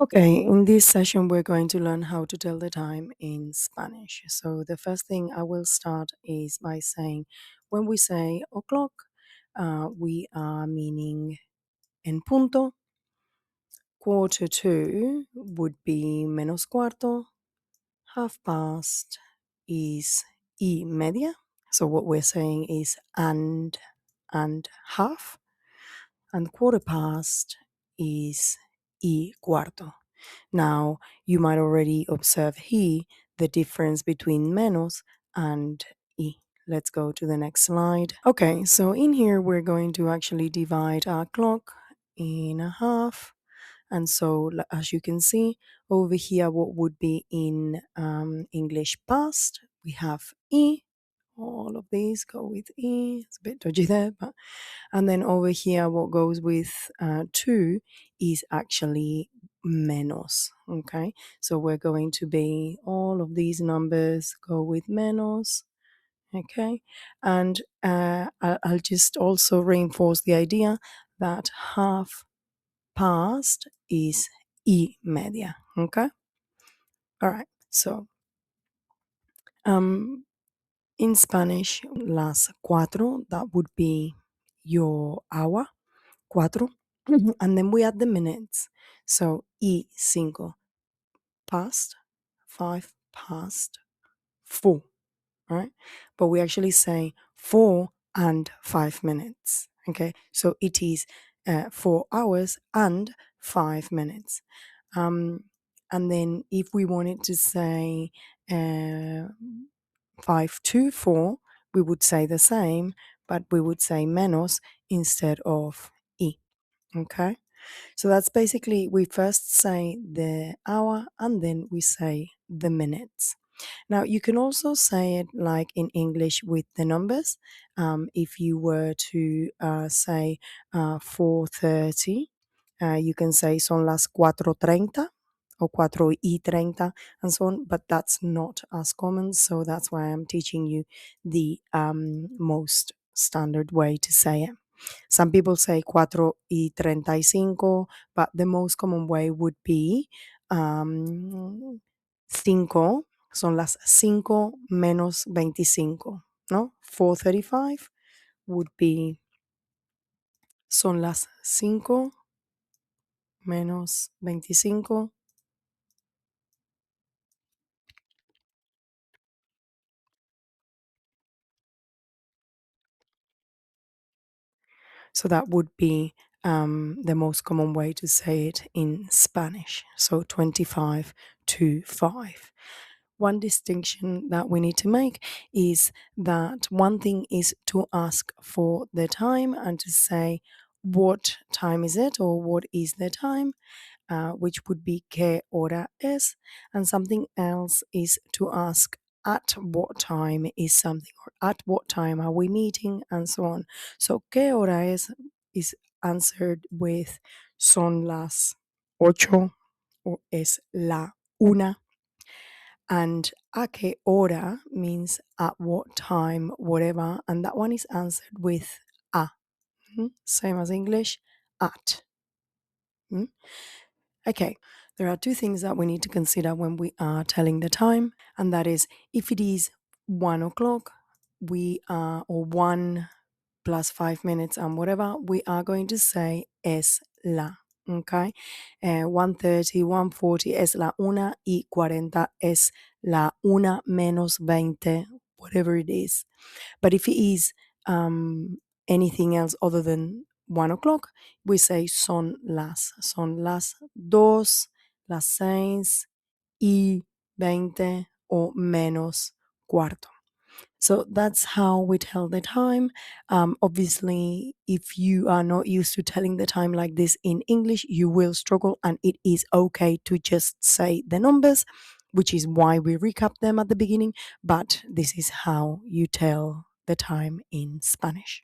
Okay, in this session, we're going to learn how to tell the time in Spanish. So, the first thing I will start is by saying when we say o'clock, we are meaning en punto. Quarter to would be menos cuarto. Half past is y media. So, what we're saying is and half. And quarter past is y cuarto. Now, you might already observe here the difference between menos and y. Let's go to the next slide. Okay, so in here, we're going to actually divide our clock in a half. And so, as you can see, over here, what would be in English past, we have y. All of these go with e. It's a bit dodgy there, but and then over here, what goes with 2 is actually menos. Okay, so we're going to be all of these numbers go with menos. Okay, and I'll just also reinforce the idea that half past is y media. Okay, all right, so um, in Spanish, las cuatro, that would be your hour, cuatro. And then we add the minutes. So y cinco, past, 5 past, 4, right? But we actually say 4 and 5 minutes. Okay, so it is 4 hours and 5 minutes. And then if we wanted to say uh, 5 to 4, we would say the same, but we would say menos instead of y. Okay, so that's basically we first say the hour and then we say the minutes. Now, you can also say it like in English with the numbers. If you were to say 4:30, you can say son las 4:30 or 4:30 and so on, but that's not as common. So that's why I'm teaching you the most standard way to say it. Some people say 4:35, but the most common way would be cinco. Son las 5 menos 25, ¿no? 4:35 would be son las 5 menos 25. So that would be the most common way to say it in Spanish. So 25 to 5. One distinction that we need to make is that one thing is to ask for the time and to say, what time is it or what is the time? Which would be qué hora es, and something else is to ask at what time is something or at what time are we meeting and so on. So qué hora es is answered with son las 8 or es la una, and a qué hora means at what time, whatever, and that one is answered with a. Same as English, at. Mm. Okay, there are two things that we need to consider when we are telling the time, and that is if it is 1 o'clock, we are, or 1 plus 5 minutes and whatever, we are going to say es la. Okay, 1:30, 1:40 es la 1:40 es la 1 menos 20, whatever it is. But if it is anything else other than 1 o'clock, we say son las 2, las 6:20 or menos cuarto. So that's how we tell the time. Obviously, if you are not used to telling the time like this in English, you will struggle, and it is okay to just say the numbers, which is why we recap them at the beginning. But this is how you tell the time in Spanish.